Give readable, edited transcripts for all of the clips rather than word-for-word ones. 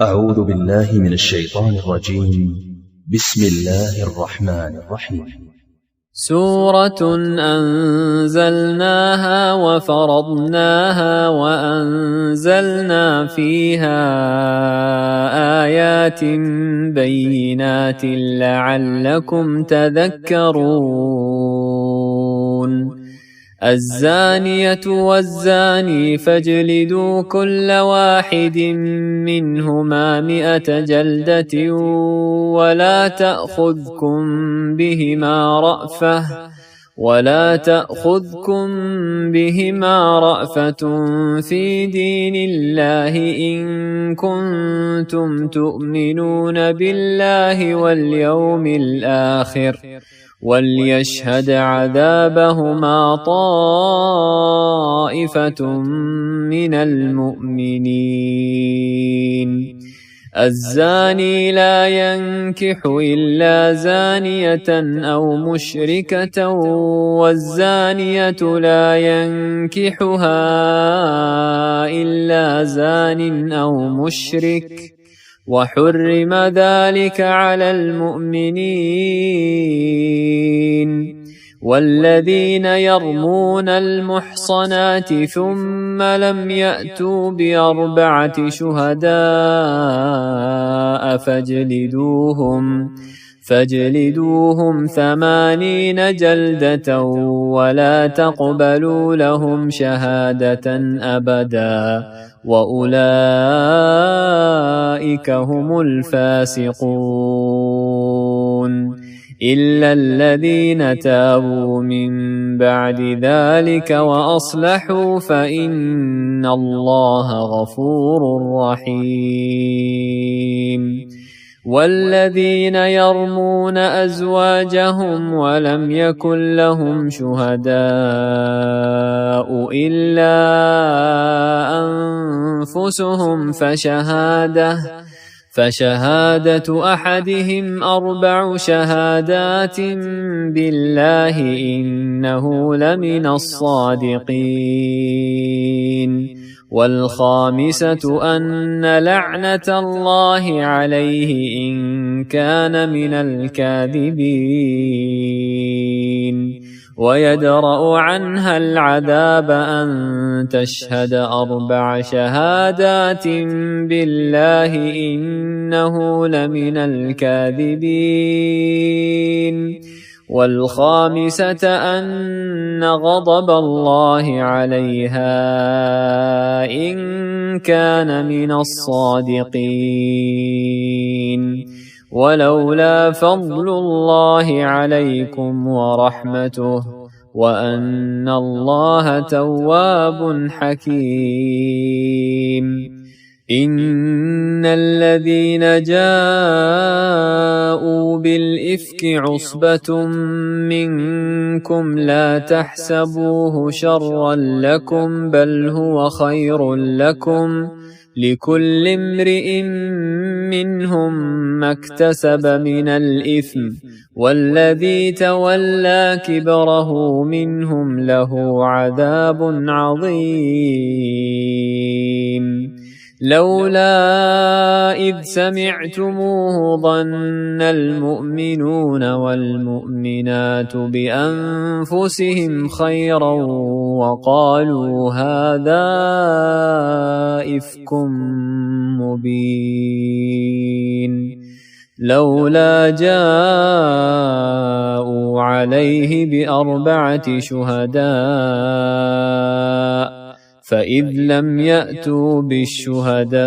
أعوذ بالله من الشيطان الرجيم. بسم الله الرحمن الرحيم. سورة أنزلناها وفرضناها وأنزلنا فيها آيات بينات لعلكم تذكرون. الزانية والزاني فاجلدوا كل واحد منهما 100 جلدة ولا تأخذكم بهما رأفة في دين الله إن كنتم تؤمنون بالله واليوم الآخر وليشهد عذابهما طائفة من المؤمنين. الزاني لا ينكح إلا زانية أو مشركة والزانية لا ينكحها إلا زان أو مشرك وحرم ذلك على المؤمنين. والذين يرمون المحصنات ثم لم يأتوا ب4 شهداء فاجلدوهم 80 جلدة ولا تقبلوا لهم شهادة أبدا وأولئك هم الفاسقون إلا الذين تابوا من بعد ذلك وأصلحوا فإن الله غفور رحيم. والذين يرمون أزواجهم ولم يكن لهم شهداء إلا أنفسهم فشهادة أحدهم 4 شهادات بالله إنه لمن الصادقين. والخامسة أن لعنة الله عليه إن كان من الكاذبين. ويدرأ عنها العذاب أن تشهد 4 شهادات بالله إنه لمن الكاذبين. والخامسة أن غضب الله عليها إن كان من الصادقين. ولولا فضل الله عليكم ورحمته وأن الله تواب حكيم. إن الذين جاءوا بالإفك عصبة منكم لا تحسبوه شرا لكم بل هو خير لكم لكل امرئ منهم ما اكتسب من الإثم والذي تولى كبره منهم له عذاب عظيم. لولا إذ سمعتموه ظن المؤمنون والمؤمنات بأنفسهم خيرا وقالوا هذا إفك مبين. لولا جاءوا عليه ب4 شهداء فإذ لم يأتوا بالشهداء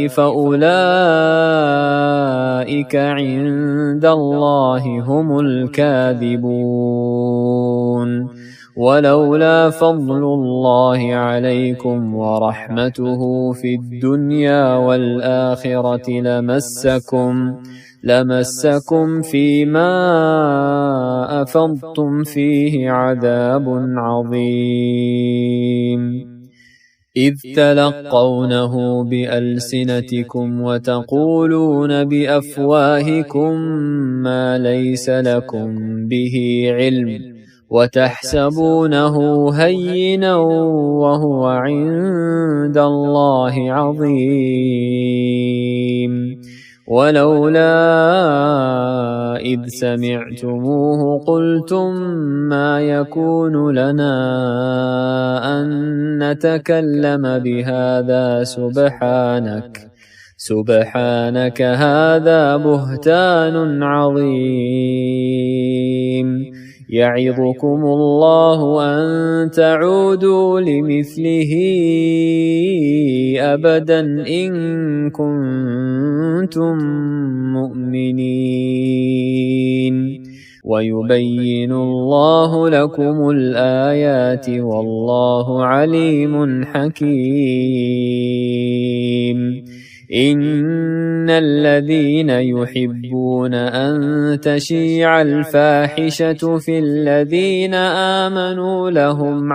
فأولئك عند الله هم الكاذبون. ولولا فضل الله عليكم ورحمته في الدنيا والآخرة لمسكم فيما أفضتم فيه عذاب عظيم. إذ تلقونه بألسنتكم وتقولون بأفواهكم ما ليس لكم به علم وتحسبونه هينا وهو عند الله عظيم ولولا إذ سمعتموه قلتم ما يكون لنا أن نتكلم بهذا سبحانك هذا بهتان عظيم يعظكم الله أن تعودوا لمثله أبدا إن كنتم مؤمنين ويبين الله لكم الآيات والله عليم حكيم إن الذين يحبون أن تشيع الفاحشة في الذين آمنوا لهم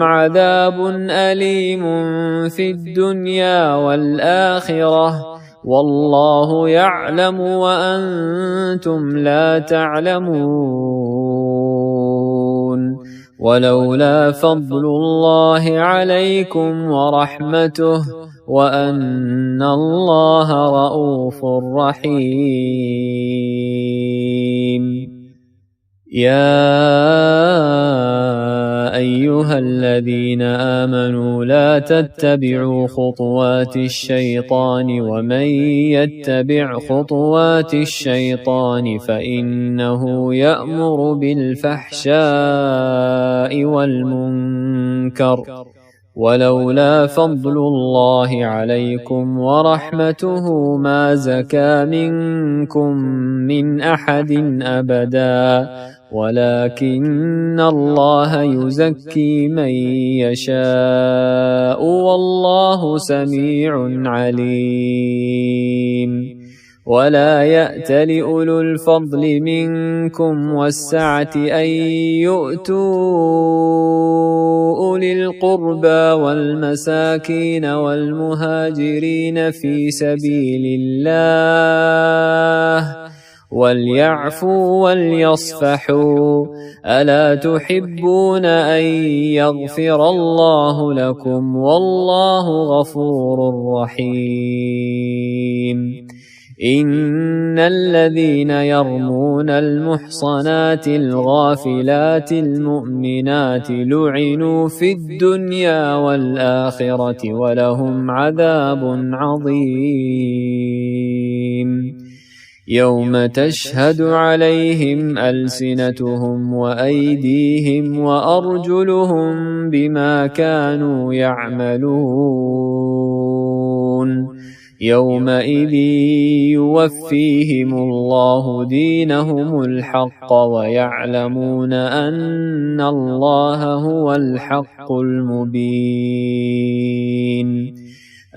عذاب أليم في الدنيا والآخرة والله يعلم وأنتم لا تعلمون ولولا فضل الله عليكم ورحمته وأن الله رءوف رحيم يا أيها الذين آمنوا لا تتبعوا خطوات الشيطان ومن يتبع خطوات الشيطان فإنه يأمر بالفحشاء والمنكر ولولا فضل الله عليكم ورحمته ما زكى منكم من أحد أبدا ولكن الله يزكي من يشاء والله سميع عليم ولا يأتل أولو الفضل منكم والسعة أن يؤتوا أولي القربى والمساكين والمهاجرين في سبيل الله وليعفوا وليصفحوا ألا تحبون أن يغفر الله لكم والله غفور رحيم إن الذين يرمون المحصنات الغافلات المؤمنات لعنوا في الدنيا والآخرة ولهم عذاب عظيم يوم تشهد عليهم ألسنتهم وأيديهم وأرجلهم بما كانوا يعملون يومئذ يوفيهم الله دينهم الحق ويعلمون أن الله هو الحق المبين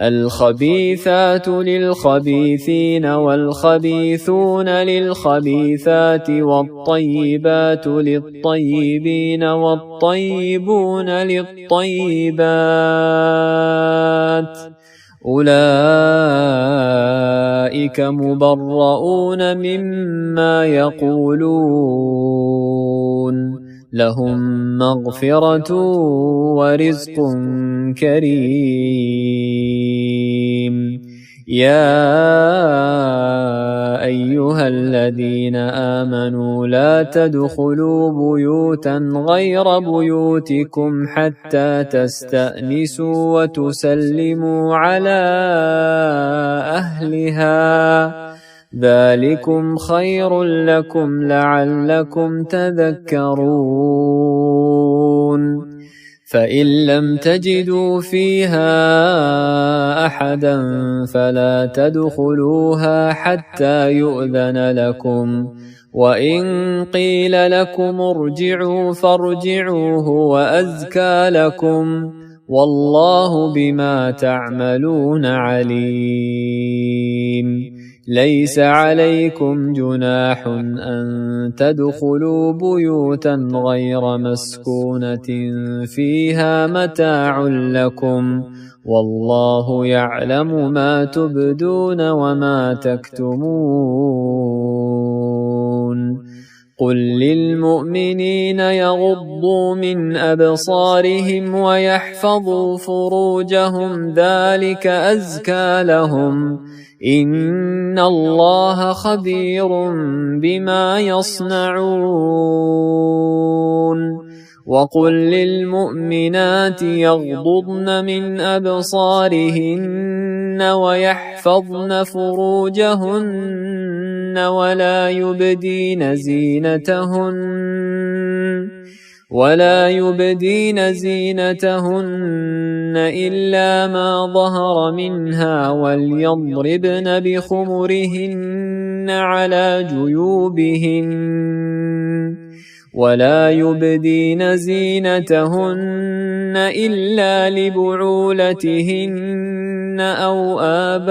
الخبيثات للخبيثين والخبيثون للخبيثات والطيبات للطيبين والطيبون للطيبات أولئك مبرؤون مما يقولون لهم مغفرة ورزق كريم يا أيها الذين آمنوا لا تدخلوا بيوتا غير بيوتكم حتى تستأنسوا وتسلموا على أهلها ذلكم خير لكم لعلكم تذكرون فإن لم تجدوا فيها أحدا فلا تدخلوها حتى يؤذن لكم وإن قيل لكم ارجعوا فارجعوا هو أزكى لكم والله بما تعملون عليم ليس عليكم جناح أن تدخلوا بيوتا غير مسكونة فيها متاع لكم والله يعلم ما تبدون وما تكتمون قل للمؤمنين يغضوا من أبصارهم ويحفظوا فروجهم ذلك أزكى لهم إن الله خبير بما يصنعون وقل للمؤمنات يغضضن من أبصارهن ويحفظن فروجهن ولا يبدين زينتهن إلا ما ظهر منها وليضربن بخمرهن على جيوبهن ولا يبدين زينتهن إلا لبعولتهن أو آبائهن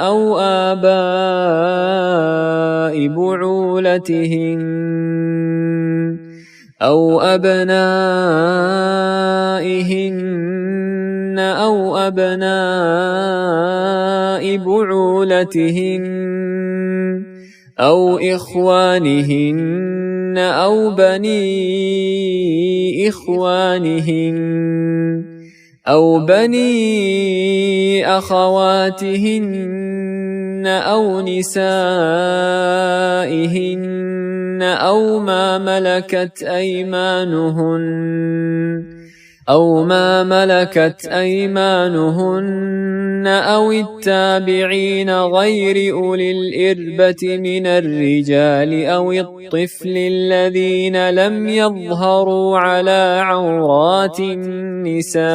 أو آباء بعولتهن أو أبنائهن أو أبناء بعولتهن أو إخوانهن أو بني إخوانهن أو بني أخواتهن أو نسائهن أو ما ملكت أيمانهن أو التابعين غير أولي الإربة من الرجال أو الطفل الذين لم يظهروا على عورات النساء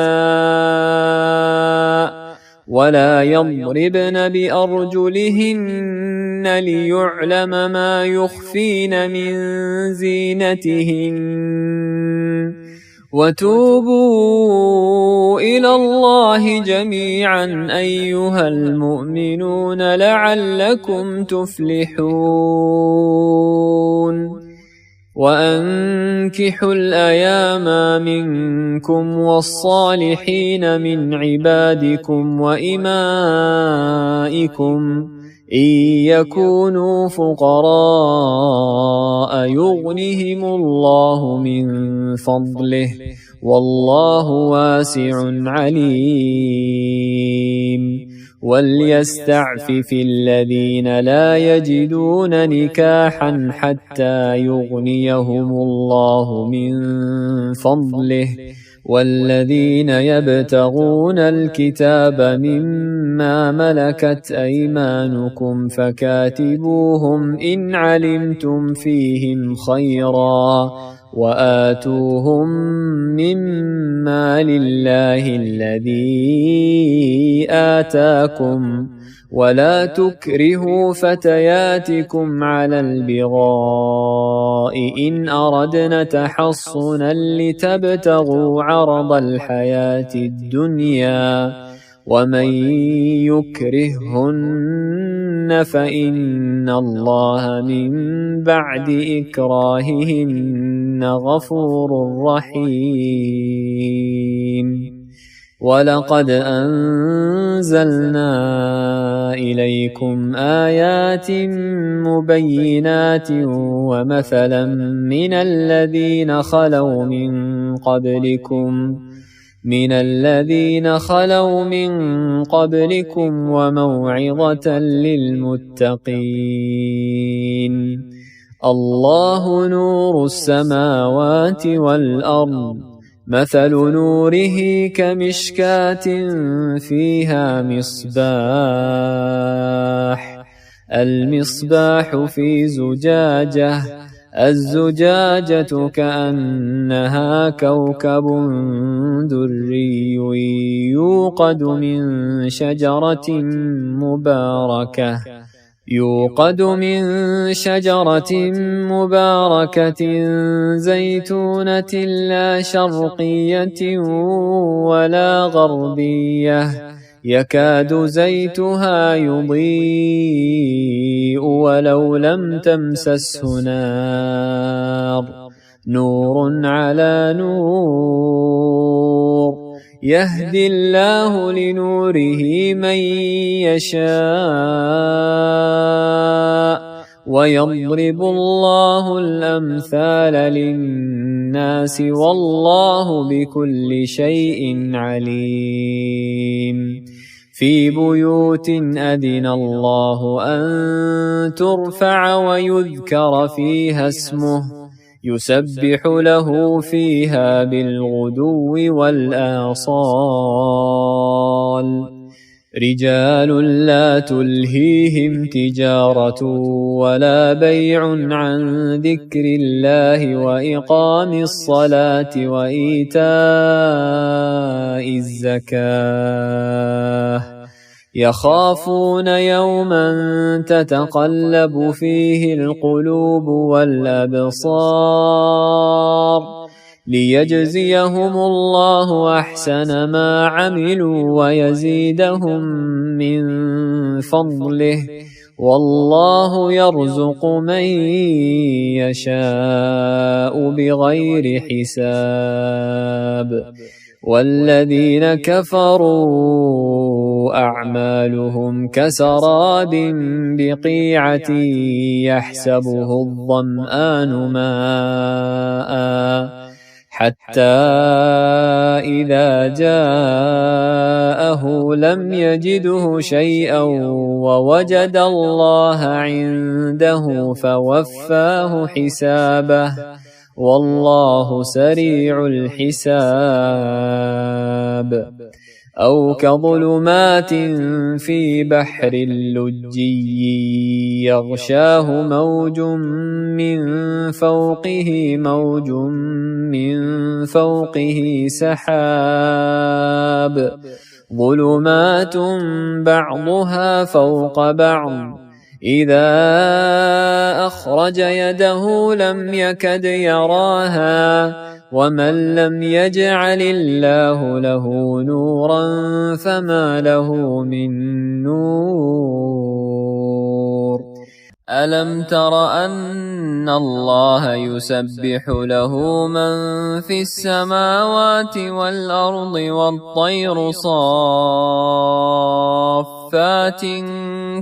ولا يضربن بأرجلهن ليعلم ما يخفين من زينتهن وتوبوا إلى الله جميعا أيها المؤمنون لعلكم تفلحون وأنكحوا الأيام منكم والصالحين من عبادكم وإمائكم إن يكونوا فقراء يغنهم الله من فضله والله واسع عليم وليستعفف الذين لا يجدون نكاحا حتى يغنيهم الله من فضله والذين يبتغون الكتاب مما ملكت أيمانكم فكاتبوهم إن علمتم فيهم خيرا وآتوهم مما لله الذي آتاكم ولا تكرهوا فتياتكم على البغاء إن أردنا تحصنا لتبتغوا عرض الحياة الدنيا ومن يكرهن فإن الله من بعد إكراههن غفور رحيم ولقد أنزلنا إليكم آيات مبينات ومثلا من الذين خلوا من قبلكم وموعظة للمتقين الله نور السماوات والأرض مثل نوره كمشكاة فيها المصباح في زجاجة الزجاجة كأنها كوكب دري يوقد من شجرة مباركة زيتونة لا شرقية ولا غربية يكاد زيتها يضيء ولو لم تمسسه نار نور على نور يهدي الله لنوره من يشاء ويضرب الله الأمثال للناس والله بكل شيء عليم في بيوت أذن الله أن ترفع ويذكر فيها اسمه يسبح له فيها بالغدو والآصال رجال لا تلهيهم تجارة ولا بيع عن ذكر الله وإقام الصلاة وإيتاء الزكاة يخافون يوما تتقلب فيه القلوب والأبصار ليجزيهم الله أحسن ما عملوا ويزيدهم من فضله والله يرزق من يشاء بغير حساب والذين كفروا أعمالهم كسراب بقيعة يحسبه الظمآن ماءً حتى إذا جاءه لم يجده شيئا ووجد الله عنده فوفاه حسابه والله سريع الحساب أو كظلمات في بحر لجي يغشاه موج من فوقه موج من فوقه سحاب ظلمات بعضها فوق بعض إذا أخرج يده لم يكد يراها ومن لم يجعل الله له نورا فما له من نور ألم تر أن الله يسبح له من في السماوات والأرض والطير صافات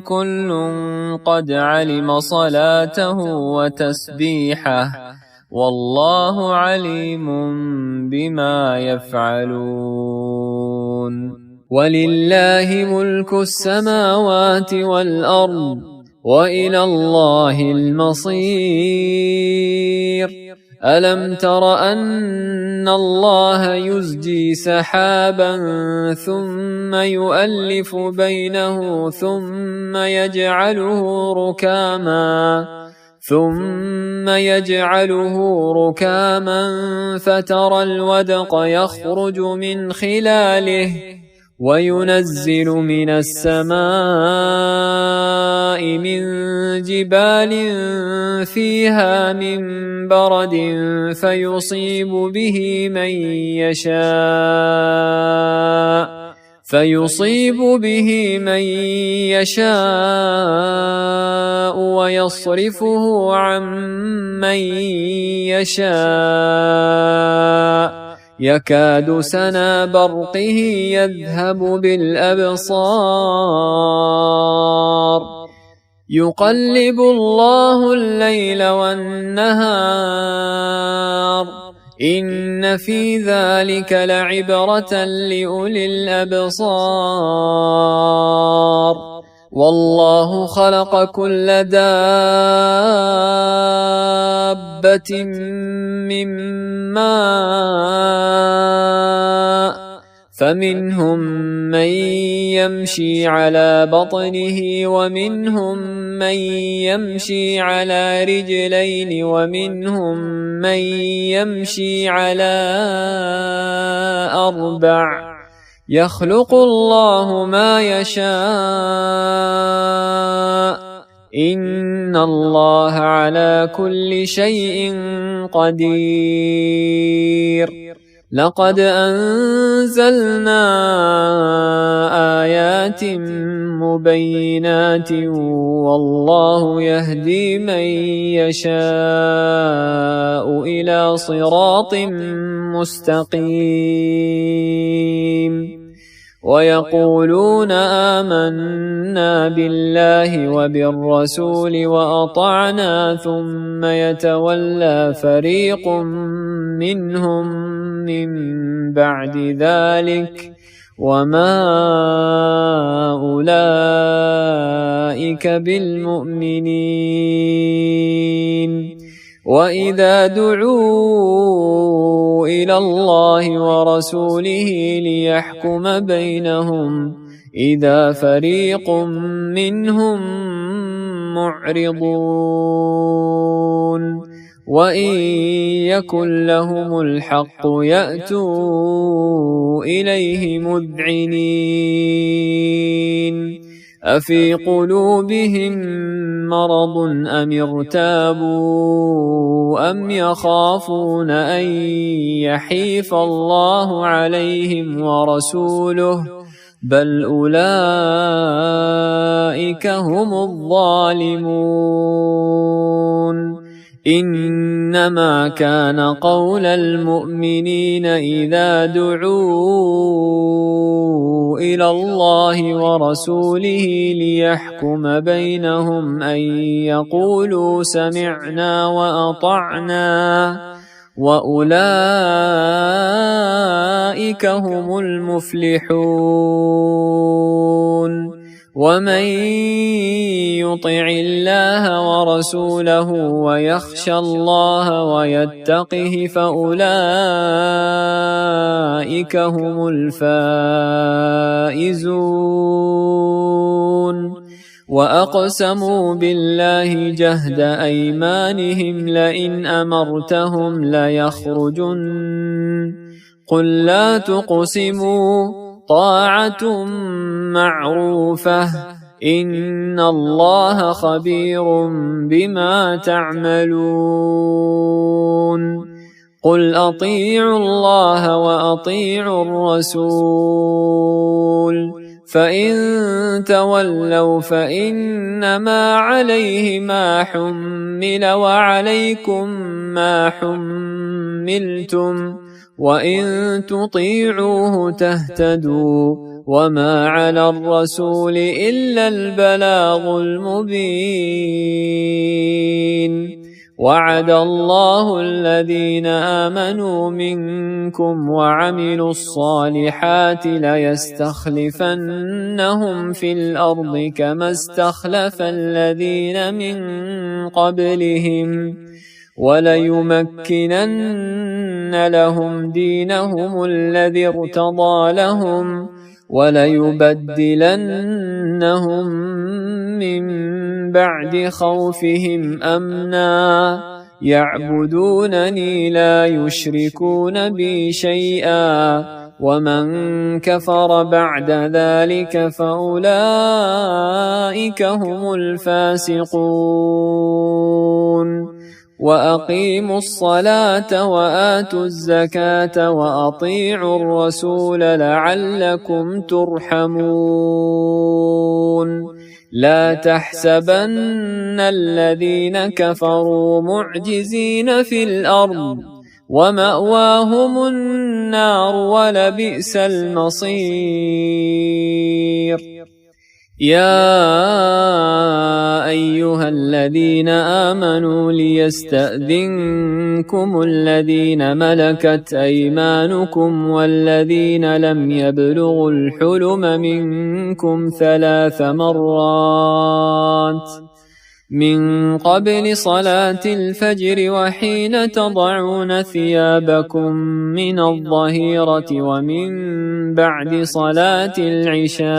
كل قد علم صلاته وتسبيحه والله عليم بما يفعلون ولله ملك السماوات والأرض وإلى الله المصير ألم تر أن الله يزجي سحابا ثم يؤلف بينه ثم يجعله ركاما فترى الودق يخرج من خلاله وينزل من السماء من جبال فيها من برد فيصيب به من يشاء ويصرفه عن من يشاء يكاد سنا برقه يذهب بالأبصار يقلب الله الليل والنهار إن في ذلك لعبرة لأولي الأبصار والله خلق كل دابة من ماء فمنهم من يمشي على بطنه ومنهم من يمشي على رجلين ومنهم من يمشي على أربع يخلق الله ما يشاء إن الله على كل شيء قدير لقد أنزلنا آيات مبينات والله يهدي من يشاء إلى صراط مستقيم ويقولون آمنا بالله وبالرسول وأطعنا ثم يتولى فريق منهم من بعد ذلك وما أولئك بالمؤمنين وإذا دعوا إلى الله ورسوله ليحكم بينهم إذا فريق منهم معرضون وإن يكن لهم الحق يأتوا إليه مذعنين أفي قلوبهم مرض أم ارتابوا أم يخافون أن يحيف الله عليهم ورسوله بل أولئك هم الظالمون إنما كان قول المؤمنين إذا دعوا إلى الله ورسوله ليحكم بينهم أن يقولوا سمعنا وأطعنا وأولئك هم المفلحون ومن يطع الله ورسوله ويخشى الله ويتقه فأولئك هم الفائزون وأقسموا بالله جهد أيمانهم لئن أمرتهم ليخرجن قل لا تقسموا طاعة معروفة إن الله خبير بما تعملون قل أطيعوا الله وأطيعوا الرسول فإن تولوا فإنما عليه ما حمل وعليكم ما حملتم وإن تطيعوه تهتدوا وما على الرسول إلا البلاغ المبين وعد الله الذين آمنوا منكم وعملوا الصالحات ليستخلفنهم في الأرض كما استخلف الذين من قبلهم وليمكنن لهم دينهم الذي ارتضى لهم وليبدلنهم من بعد خوفهم أمنا يعبدونني لا يشركون بي شيئا ومن كفر بعد ذلك فأولئك هم الفاسقون وأقيموا الصلاة وآتوا الزكاة وأطيعوا الرسول لعلكم ترحمون لا تحسبن الذين كفروا معجزين في الأرض ومأواهم النار ولبئس المصير يا أيها الذين آمنوا ليستأذنكم الذين ملكت أيمانكم والذين لم يبلغوا الحلم منكم 3 مرات من قبل صلاة الفجر وحين تضعون ثيابكم من الظهيرة ومن بعد صلاة العشاء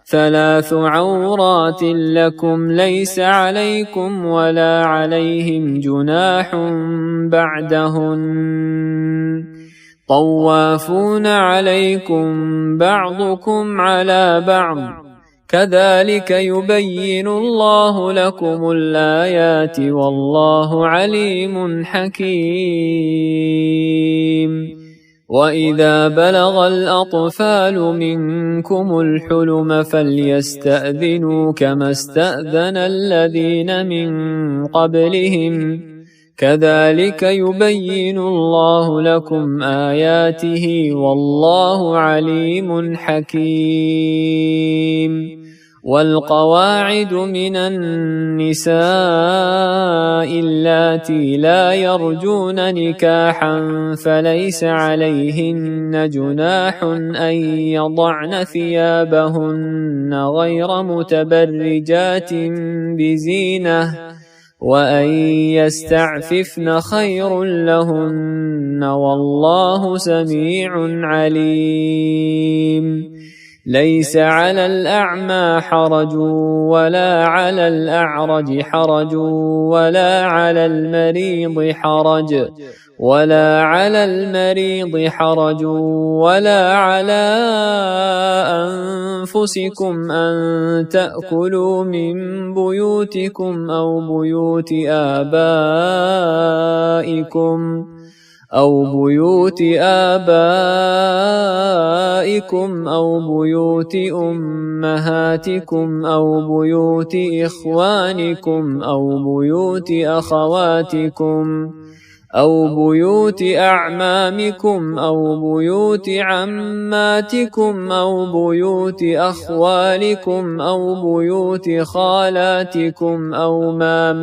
3 عورات لكم ليس عليكم ولا عليهم جناح بعدهن طوافون عليكم بعضكم على بعض كذلك يبين الله لكم الآيات والله عليم حكيم. وإذا بلغ الأطفال منكم الحلم فليستأذنوا كما استأذن الذين من قبلهم كذلك يبين الله لكم آياته والله عليم حكيم. والقواعد من النساء اللاتي لا يرجون نكاحا فليس عليهن جناح أن يضعن ثيابهن غير متبرجات بزينة وأن يستعففن خير لهن والله سميع عليم. ليس على الأعمى حرج ولا على الأعرج حرج ولا على المريض حرج ولا على أنفسكم أن تأكلوا من بيوتكم أو بيوت آبائكم أو بيوت أمهاتكم أو بيوت إخوانكم أو بيوت أخواتكم أو بيوت أعمامكم أو بيوت عماتكم أو بيوت أخوالكم أو بيوت خالاتكم أو ما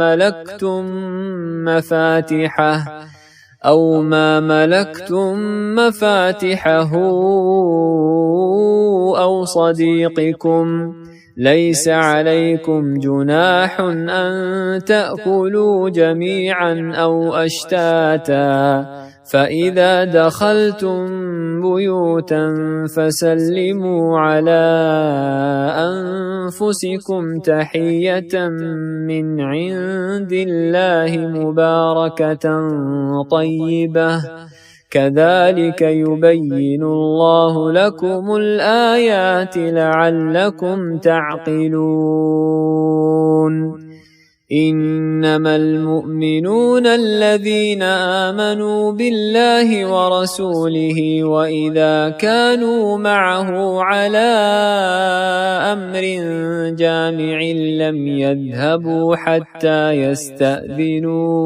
ملكتم مفاتحه أو صديقكم. ليس عليكم جناح أن تأكلوا جميعا أو أشتاتا فإذا دخلتم بيوتا فسلموا على أنفسكم تحية من عند الله مباركة طيبة كذلك يبين الله لكم الآيات لعلكم تعقلون. إنما المؤمنون الذين آمنوا بالله ورسوله وإذا كانوا معه على أمر جامع لم يذهبوا حتى يستأذنوه.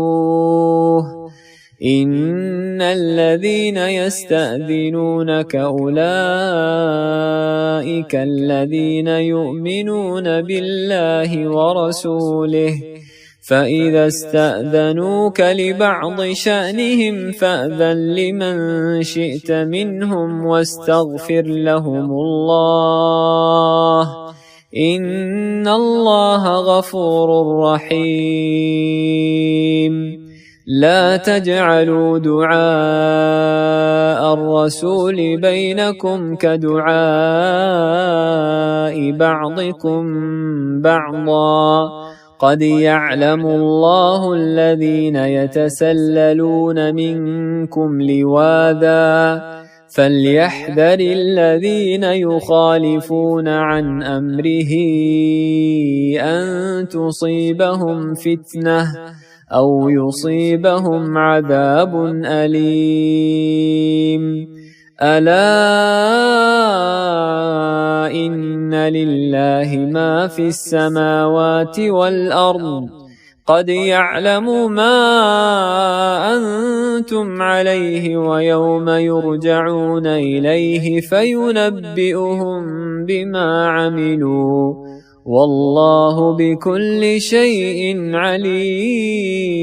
إن الذين يستأذنونك أولئك الذين يؤمنون بالله ورسوله فإذا استأذنوك لبعض شأنهم فأذن لمن شئت منهم واستغفر لهم الله إن الله غفور رحيم. لا تجعلوا دعاء الرسول بينكم كدعاء بعضكم بعضا قد يعلم الله الذين يتسللون منكم لواذا فليحذر الذين يخالفون عن أمره أن تصيبهم فتنة أو يصيبهم عذاب أليم. ألا إن لله ما في السماوات والأرض قد يعلم ما أنتم عليه ويوم يرجعون إليه فينبئهم بما عملوا والله بكل شيء عليم.